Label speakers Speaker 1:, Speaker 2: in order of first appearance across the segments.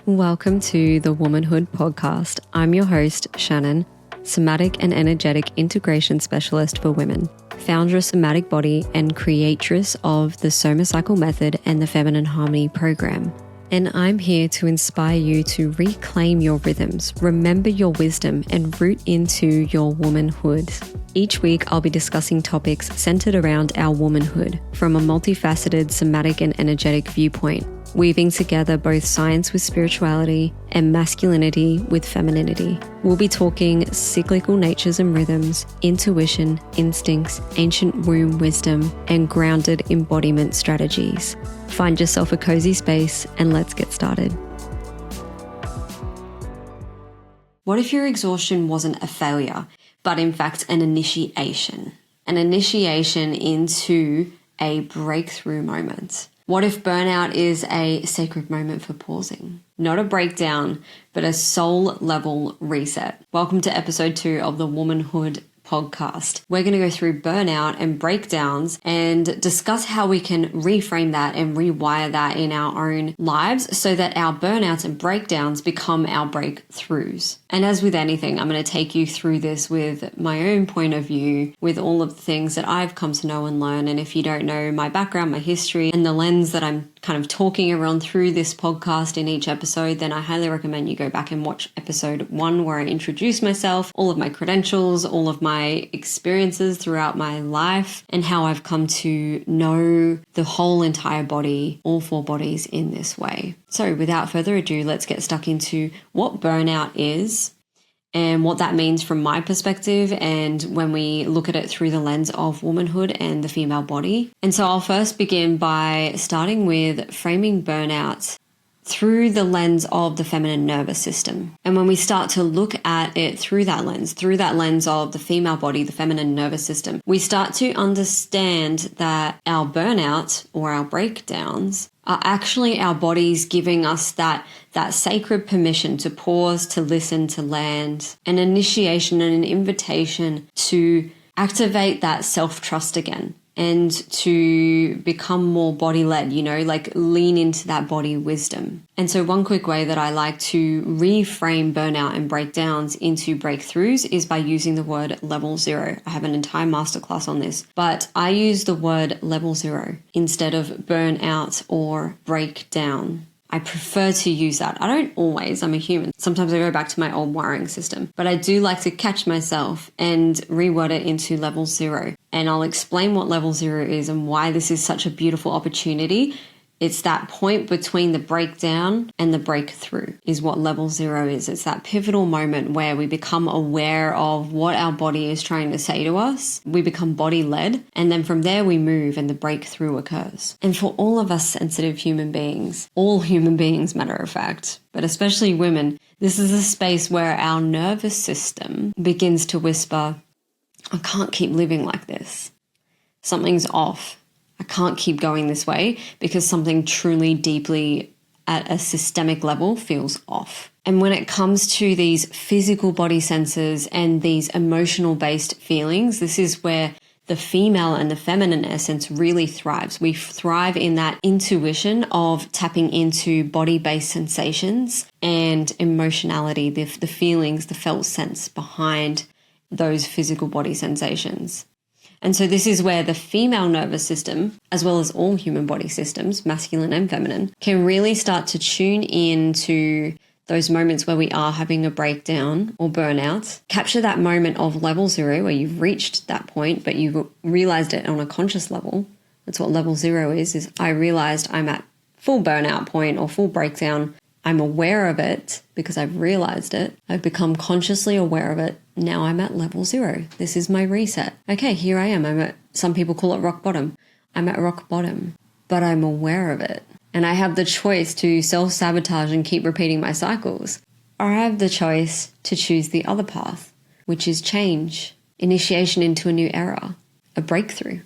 Speaker 1: Welcome to the Womanhood Podcast. I'm your host, Shannon, somatic and energetic integration specialist for women, founder of Somatic Body and creatress of the SomaCycle method and the Feminine Harmony program. And I'm here to inspire you to reclaim your rhythms, remember your wisdom, and root into your womanhood. Each week, I'll be discussing topics centered around our womanhood from a multifaceted somatic and energetic viewpoint, weaving together both science with spirituality and masculinity with femininity. We'll be talking cyclical natures and rhythms, intuition, instincts, ancient womb wisdom, and grounded embodiment strategies. Find yourself a cozy space and let's get started. What if your exhaustion wasn't a failure, but in fact an initiation? An initiation into a breakthrough moment. What if burnout is a sacred moment for pausing? Not a breakdown, but a soul level reset. Welcome to episode 2 of the Womanhood Podcast. We're going to go through burnout and breakdowns and discuss how we can reframe that and rewire that in our own lives so that our burnouts and breakdowns become our breakthroughs. And as with anything, I'm going to take you through this with my own point of view, with all of the things that I've come to know and learn. And if you don't know my background, my history, and the lens that I'm kind of talking around through this podcast in each episode, then I highly recommend you go back and watch episode 1 where I introduce myself, all of my credentials, all of my experiences throughout my life, and how I've come to know the whole entire body, all 4 bodies in this way. So without further ado, let's get stuck into what burnout is and what that means from my perspective, and when we look at it through the lens of womanhood and the female body. And so I'll first begin by starting with framing burnout through the lens of the feminine nervous system. And when we start to look at it through that lens of the female body, the feminine nervous system, we start to understand that our burnout or our breakdowns are actually our bodies giving us that sacred permission to pause, to listen, to land, an initiation and an invitation to activate that self-trust again and to become more body-led, like lean into that body wisdom. And so one quick way that I like to reframe burnout and breakdowns into breakthroughs is by using the word level 0. I have an entire masterclass on this, but I use the word level 0 instead of burnout or breakdown. I prefer to use that. I don't always, I'm a human. Sometimes I go back to my old wiring system, but I do like to catch myself and reword it into level 0. And I'll explain what level 0 is and why this is such a beautiful opportunity. It's that point between the breakdown and the breakthrough is what level 0 is. It's that pivotal moment where we become aware of what our body is trying to say to us. We become body-led, and then from there we move and the breakthrough occurs. And for all of us sensitive human beings, all human beings, matter of fact, but especially women, this is a space where our nervous system begins to whisper, I can't keep living like this. Something's off. I can't keep going this way because something truly deeply at a systemic level feels off. And when it comes to these physical body senses and these emotional based feelings, this is where the female and the feminine essence really thrives. We thrive in that intuition of tapping into body-based sensations and emotionality, the feelings, the felt sense behind those physical body sensations. And so this is where the female nervous system, as well as all human body systems, masculine and feminine, can really start to tune into those moments where we are having a breakdown or burnout. Capture that moment of level 0 where you've reached that point, but you've realized it on a conscious level. That's what level 0 is I realized I'm at full burnout point or full breakdown. I'm aware of it because I've realized it. I've become consciously aware of it. Now I'm at level 0. This is my reset. Okay, here I am. Some people call it rock bottom. I'm at rock bottom, but I'm aware of it. And I have the choice to self-sabotage and keep repeating my cycles. Or I have the choice to choose the other path, which is change, initiation into a new era, a breakthrough.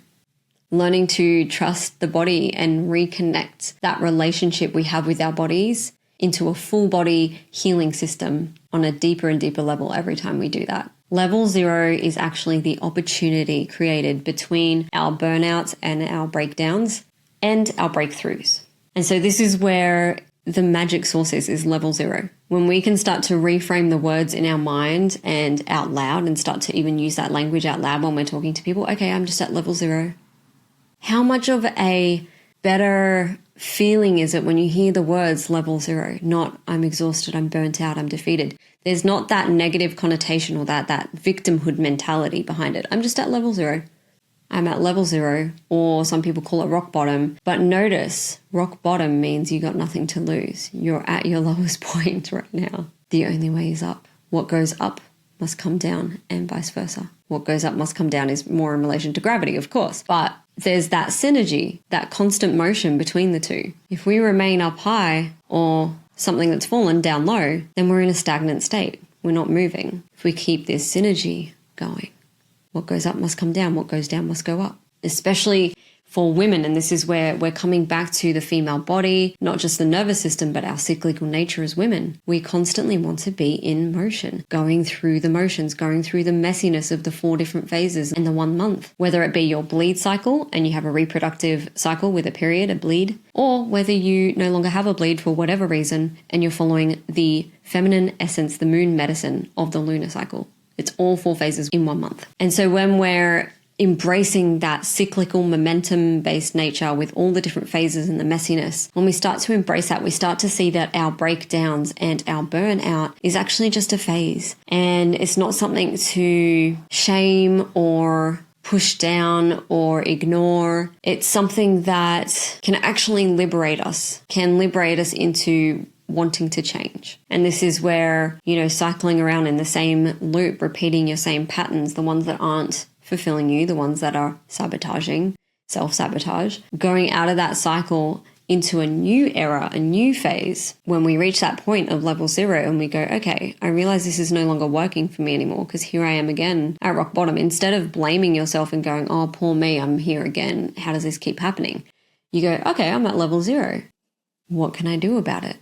Speaker 1: Learning to trust the body and reconnect that relationship we have with our bodies into a full body healing system on a deeper and deeper level every time we do that. Level 0 is actually the opportunity created between our burnouts and our breakdowns and our breakthroughs. And so this is where the magic source is level 0. When we can start to reframe the words in our mind and out loud and start to even use that language out loud when we're talking to people, okay, I'm just at level 0. How much of a better feeling is it when you hear the words level 0, not I'm exhausted, I'm burnt out, I'm defeated. There's not that negative connotation or that victimhood mentality behind it. I'm just at level 0. I'm at level 0, or some people call it rock bottom. But notice, rock bottom means you got nothing to lose. You're at your lowest point right now. The only way is up. What goes up must come down, and vice versa. What goes up must come down is more in relation to gravity, of course. But there's that synergy, that constant motion between the two. If we remain up high or something that's fallen down low, then we're in a stagnant state. We're not moving. If we keep this synergy going, what goes up must come down. What goes down must go up. Especially for women, and this is where we're coming back to the female body, not just the nervous system, but our cyclical nature as women. We constantly want to be in motion, going through the motions, going through the messiness of the 4 different phases in the 1 month. Whether it be your bleed cycle and you have a reproductive cycle with a period, a bleed, or whether you no longer have a bleed for whatever reason and you're following the feminine essence, the moon medicine of the lunar cycle. It's all 4 phases in 1 month. And so when we're embracing that cyclical momentum-based nature with all the different phases and the messiness, when we start to embrace that, we start to see that our breakdowns and our burnout is actually just a phase. And it's not something to shame or push down or ignore. It's something that can actually liberate us, into wanting to change. And this is where, cycling around in the same loop, repeating your same patterns, the ones that aren't fulfilling you, the ones that are sabotaging, self-sabotage, going out of that cycle into a new era, a new phase. When we reach that point of level 0 and we go, okay, I realize this is no longer working for me anymore because here I am again at rock bottom. Instead of blaming yourself and going, oh, poor me, I'm here again. How does this keep happening? You go, okay, I'm at level 0. What can I do about it?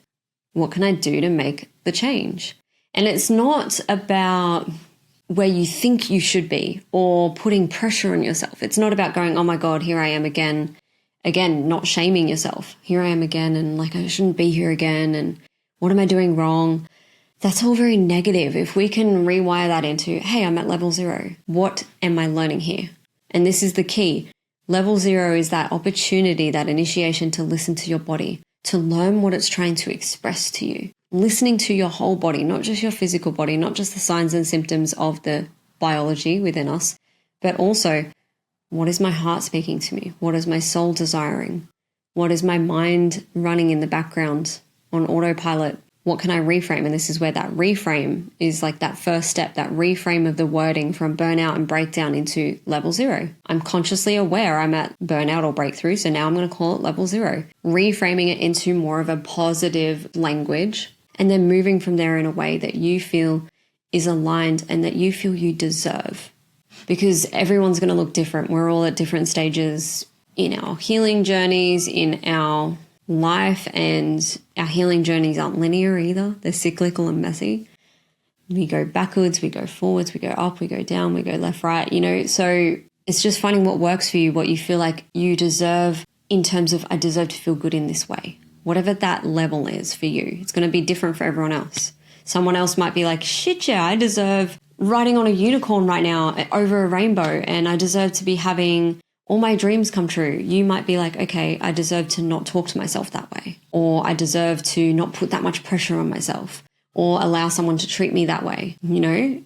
Speaker 1: What can I do to make the change? And it's not about where you think you should be or putting pressure on yourself. It's not about going, oh my God, here I am again. Again, not shaming yourself. Here I am again, and I shouldn't be here again, and what am I doing wrong? That's all very negative. If we can rewire that into, hey, I'm at level 0. What am I learning here? And this is the key. Level 0 is that opportunity, that initiation to listen to your body, to learn what it's trying to express to you. Listening to your whole body, not just your physical body, not just the signs and symptoms of the biology within us, but also, what is my heart speaking to me? What is my soul desiring? What is my mind running in the background on autopilot? What can I reframe? And this is where that reframe is that first step, that reframe of the wording from burnout and breakdown into level 0. I'm consciously aware I'm at burnout or breakthrough, so now I'm going to call it level 0. Reframing it into more of a positive language, and then moving from there in a way that you feel is aligned and that you feel you deserve. Because everyone's going to look different. We're all at different stages in our healing journeys, in our life, and our healing journeys aren't linear either. They're cyclical and messy. We go backwards, we go forwards, we go up, we go down, we go left, right, So it's just finding what works for you, what you feel like you deserve in terms of, I deserve to feel good in this way. Whatever that level is for you, it's going to be different for everyone else. Someone else might be like, shit, yeah, I deserve riding on a unicorn right now over a rainbow, and I deserve to be having all my dreams come true. You might be like, okay, I deserve to not talk to myself that way, or I deserve to not put that much pressure on myself, or allow someone to treat me that way.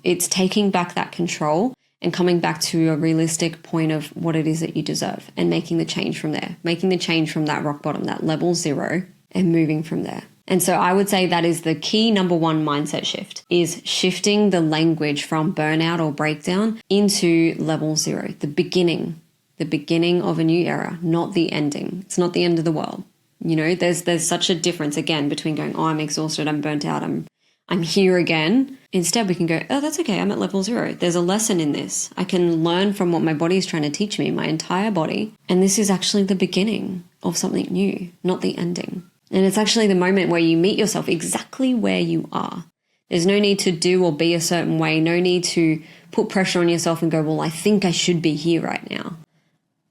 Speaker 1: It's taking back that control and coming back to a realistic point of what it is that you deserve and making the change from there, making the change from that rock bottom, that level 0, and moving from there. And so I would say that is the key number 1 mindset shift, is shifting the language from burnout or breakdown into level 0, the beginning of a new era, not the ending. It's not the end of the world. There's such a difference again between going, oh, I'm exhausted, I'm burnt out, I'm here again. Instead, we can go, oh, that's okay, I'm at level 0. There's a lesson in this. I can learn from what my body is trying to teach me, my entire body. And this is actually the beginning of something new, not the ending. And it's actually the moment where you meet yourself exactly where you are. There's no need to do or be a certain way, no need to put pressure on yourself and go, well, I think I should be here right now.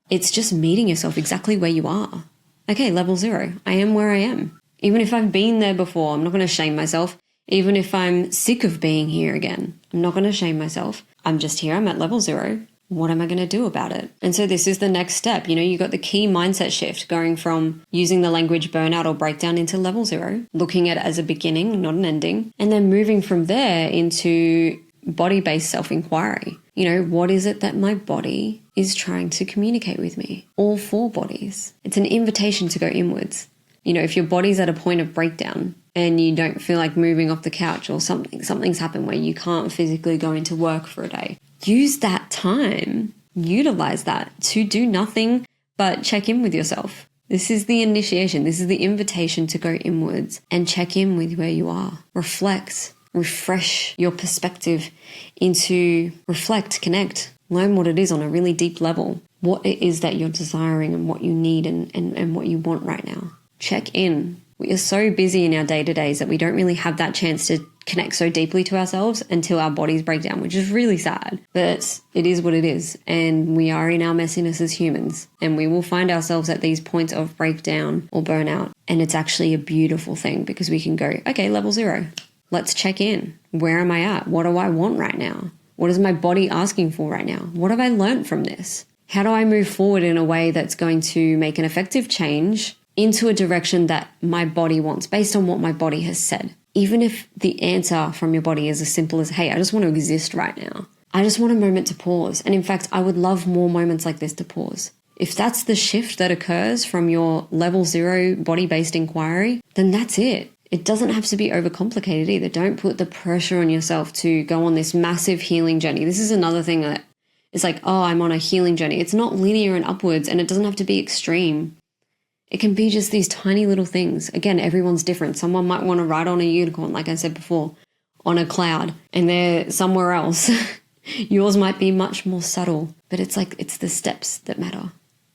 Speaker 1: It's just meeting yourself exactly where you are. Okay, level 0, I am where I am. Even if I've been there before, I'm not going to shame myself. Even if I'm sick of being here again, I'm not going to shame myself. I'm just here. I'm at level 0. What am I going to do about it? And so this is the next step. You got the key mindset shift going from using the language burnout or breakdown into level 0, looking at it as a beginning, not an ending, and then moving from there into body-based self-inquiry. What is it that my body is trying to communicate with me? All 4 bodies. It's an invitation to go inwards. If your body's at a point of breakdown and you don't feel like moving off the couch or something's happened where you can't physically go into work for a day, use that time, utilize that to do nothing but check in with yourself. This is the initiation. This is the invitation to go inwards and check in with where you are. Reflect, refresh your perspective into reflect, connect, learn what it is on a really deep level, what it is that you're desiring and what you need and what you want right now. Check in. We are so busy in our day-to-days that we don't really have that chance to connect so deeply to ourselves until our bodies break down, which is really sad. But it is what it is. And we are in our messiness as humans. And we will find ourselves at these points of breakdown or burnout. And it's actually a beautiful thing because we can go, okay, level 0. Let's check in. Where am I at? What do I want right now? What is my body asking for right now? What have I learned from this? How do I move forward in a way that's going to make an effective change into a direction that my body wants based on what my body has said? Even if the answer from your body is as simple as, hey, I just want to exist right now. I just want a moment to pause. And in fact, I would love more moments like this to pause. If that's the shift that occurs from your level 0 body-based inquiry, then that's it. It doesn't have to be overcomplicated either. Don't put the pressure on yourself to go on this massive healing journey. This is another thing that it's like, oh, I'm on a healing journey. It's not linear and upwards, and it doesn't have to be extreme. It can be just these tiny little things. Again, everyone's different. Someone might want to ride on a unicorn, like I said before, on a cloud, and they're somewhere else. Yours might be much more subtle, but it's the steps that matter.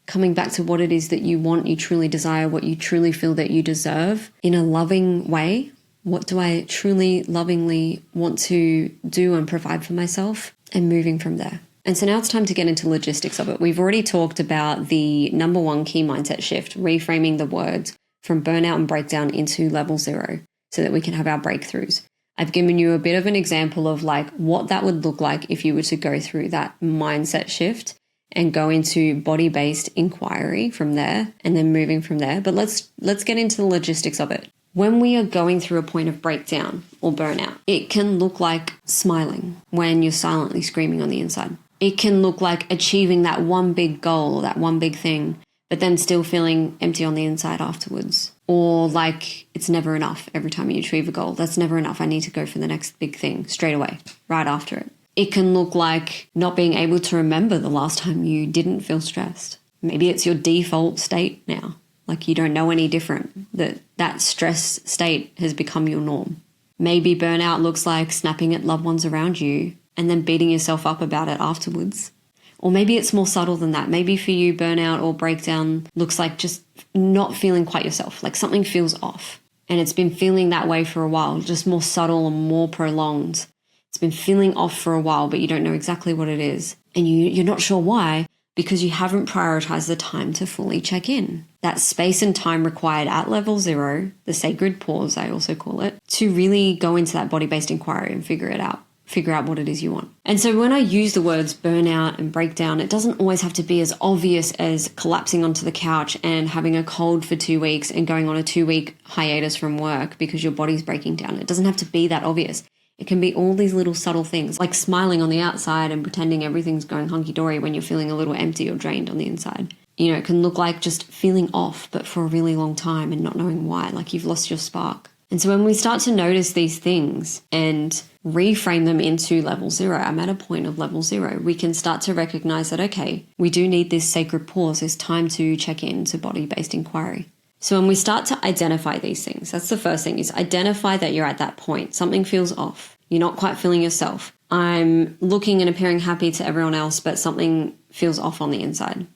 Speaker 1: Coming back to what it is that you want, you truly desire, what you truly feel that you deserve in a loving way. What do I truly lovingly want to do and provide for myself? And moving from there. And so now it's time to get into logistics of it. We've already talked about the number 1 key mindset shift, reframing the words from burnout and breakdown into level 0 so that we can have our breakthroughs. I've given you a bit of an example of what that would look like if you were to go through that mindset shift and go into body-based inquiry from there and then moving from there. But let's get into the logistics of it. When we are going through a point of breakdown or burnout, it can look like smiling when you're silently screaming on the inside. It can look like achieving that one big goal or that one big thing, but then still feeling empty on the inside afterwards. Or like it's never enough every time you achieve a goal. That's never enough. I need to go for the next big thing straight away, right after it. It can look like not being able to remember the last time you didn't feel stressed. Maybe it's your default state now. Like you don't know any different. That stress state has become your norm. Maybe burnout looks like snapping at loved ones around you and then beating yourself up about it afterwards. Or maybe it's more subtle than that. Maybe for you, burnout or breakdown looks like just not feeling quite yourself, like something feels off. And it's been feeling that way for a while, just more subtle and more prolonged. It's been feeling off for a while, but you don't know exactly what it is. And you're not sure why, because you haven't prioritized the time to fully check in. That space and time required at level 0, the sacred pause, I also call it, to really go into that body-based inquiry and figure it out. Figure out what it is you want. And so when I use the words burnout and breakdown, it doesn't always have to be as obvious as collapsing onto the couch and having a cold for 2 weeks and going on a 2-week hiatus from work because your body's breaking down. It doesn't have to be that obvious. It can be all these little subtle things, like smiling on the outside and pretending everything's going hunky-dory when you're feeling a little empty or drained on the inside. It can look like just feeling off, but for a really long time and not knowing why, like you've lost your spark. And so when we start to notice these things and reframe them into level 0, I'm at a point of level 0, we can start to recognize that, okay, we do need this sacred pause, this time to check in to body-based inquiry. So when we start to identify these things, that's the first thing, is identify that you're at that point. Something feels off. You're not quite feeling yourself. I'm looking and appearing happy to everyone else, but something feels off on the inside,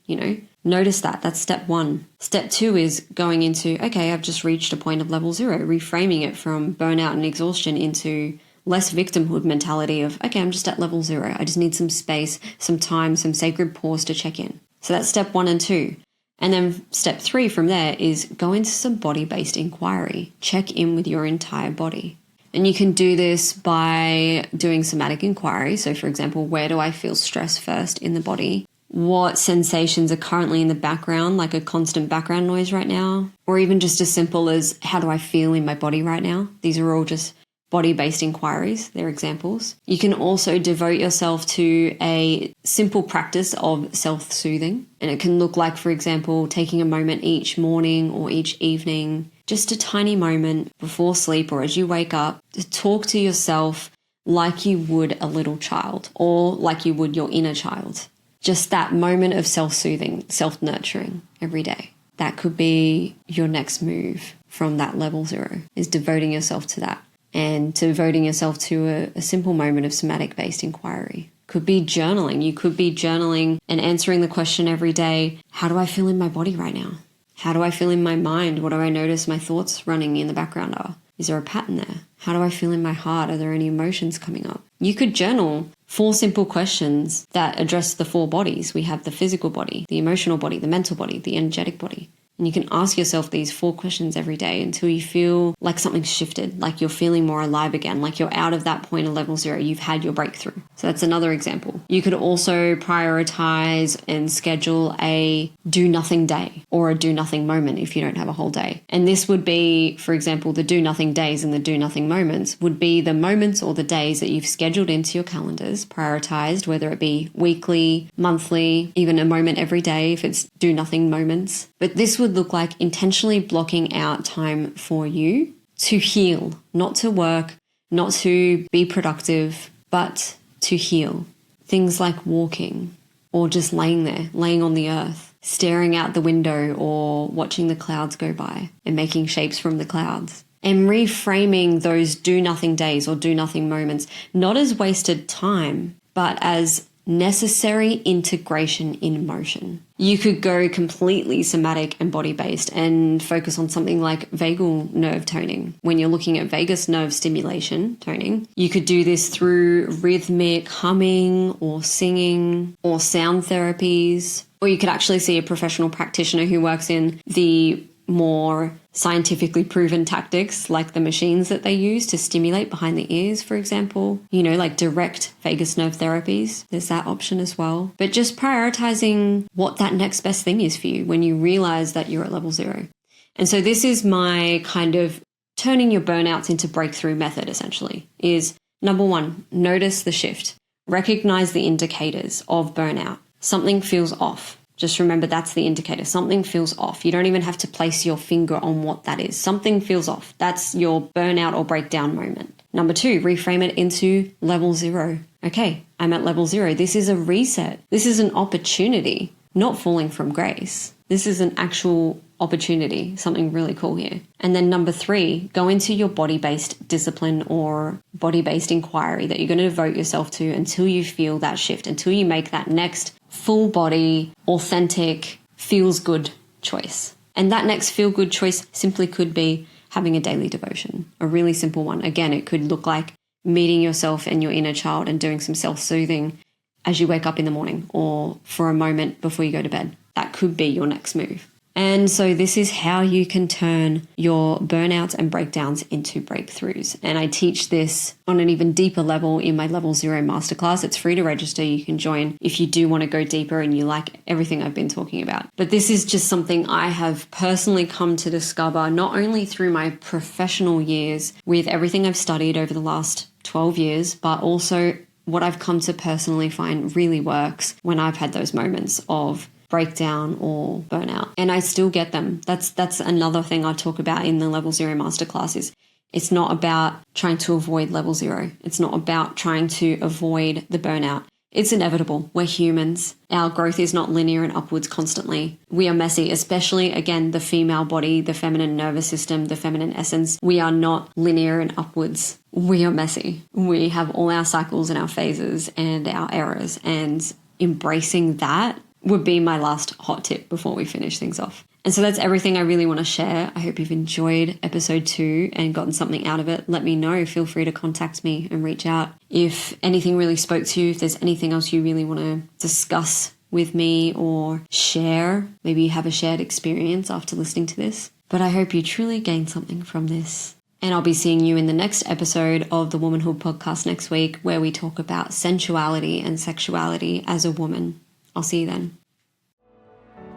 Speaker 1: Notice that. That's step 1. Step 2 is going into, okay, I've just reached a point of level 0, reframing it from burnout and exhaustion into less victimhood mentality of, okay, I'm just at level 0. I just need some space, some time, some sacred pause to check in. So that's step 1 and 2. And then step 3 from there is go into some body-based inquiry. Check in with your entire body. And you can do this by doing somatic inquiry. So for example, where do I feel stress first in the body? What sensations are currently in the background, like a constant background noise right now? Or even just as simple as how do I feel in my body right now? These are all just body-based inquiries. They're examples. You can also devote yourself to a simple practice of self-soothing. And it can look like, for example, taking a moment each morning or each evening, just a tiny moment before sleep or as you wake up, to talk to yourself like you would a little child or like you would your inner child. Just that moment of self-soothing, self-nurturing every day. That could be your next move from that level 0, is devoting yourself to that. And devoting yourself to a simple moment of somatic-based inquiry. Could be journaling. You could be journaling and answering the question every day, how do I feel in my body right now? How do I feel in my mind? What do I notice my thoughts running in the background are? Is there a pattern there? How do I feel in my heart? Are there any emotions coming up? You could journal 4 simple questions that address the 4 bodies. We have the physical body, the emotional body, the mental body, the energetic body. And you can ask yourself these 4 questions every day until you feel like something's shifted, like you're feeling more alive again, like you're out of that point of level 0. You've had your breakthrough. So that's another example. You could also prioritize and schedule a do nothing day or a do nothing moment if you don't have a whole day. And this would be, for example, the do nothing days and the do nothing moments would be the moments or the days that you've scheduled into your calendars, prioritized, whether it be weekly, monthly, even a moment every day if it's do nothing moments. But this would look like intentionally blocking out time for you to heal, not to work, not to be productive, but to heal. Things like walking or just laying there, laying on the earth, staring out the window or watching the clouds go by and making shapes from the clouds. And reframing those do nothing days or do nothing moments, not as wasted time, but as necessary integration in motion. You could go completely somatic and body-based and focus on something like vagal nerve toning. When you're looking at vagus nerve stimulation toning, you could do this through rhythmic humming or singing or sound therapies, or you could actually see a professional practitioner who works in the more scientifically proven tactics like the machines that they use to stimulate behind the ears, for example, like direct vagus nerve therapies. There's that option as well. But just prioritizing what that next best thing is for you when you realize that you're at level 0. And so this is my kind of turning your burnouts into breakthrough method, essentially, is number 1, notice the shift. Recognize the indicators of burnout. Something feels off. Just remember that's the indicator. Something feels off. You don't even have to place your finger on what that is. Something feels off. That's your burnout or breakdown moment. Number 2, reframe it into level 0. Okay, I'm at level 0. This is a reset. This is an opportunity, not falling from grace. This is an actual opportunity, something really cool here. And then number 3, go into your body-based discipline or body-based inquiry that you're going to devote yourself to until you feel that shift, until you make that next full body, authentic, feels good choice. And that next feel good choice simply could be having a daily devotion, a really simple one. Again, it could look like meeting yourself and your inner child and doing some self-soothing as you wake up in the morning or for a moment before you go to bed. That could be your next move. And so this is how you can turn your burnouts and breakdowns into breakthroughs. And I teach this on an even deeper level in my level 0 masterclass. It's free to register. You can join if you do want to go deeper and you like everything I've been talking about. But this is just something I have personally come to discover, not only through my professional years with everything I've studied over the last 12 years, but also what I've come to personally find really works when I've had those moments of breakdown or burnout. And I still get them. That's another thing I talk about in the level 0 masterclass is it's not about trying to avoid level 0. It's not about trying to avoid the burnout. It's inevitable. We're humans. Our growth is not linear and upwards constantly. We are messy, especially, again, the female body, the feminine nervous system, the feminine essence. We are not linear and upwards. We are messy. We have all our cycles and our phases and our errors, and embracing that would be my last hot tip before we finish things off. And so that's everything I really want to share. I hope you've enjoyed episode 2 and gotten something out of it. Let me know. Feel free to contact me and reach out if anything really spoke to you, if there's anything else you really want to discuss with me or share. Maybe you have a shared experience after listening to this. But I hope you truly gain something from this. And I'll be seeing you in the next episode of the Womanhood podcast next week, where we talk about sensuality and sexuality as a woman. I'll see you then.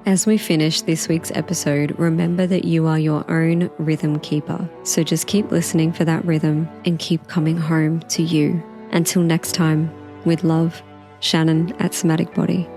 Speaker 1: As we finish this week's episode, remember that you are your own rhythm keeper. So just keep listening for that rhythm and keep coming home to you. Until next time, with love, Shannon at Somatic Body.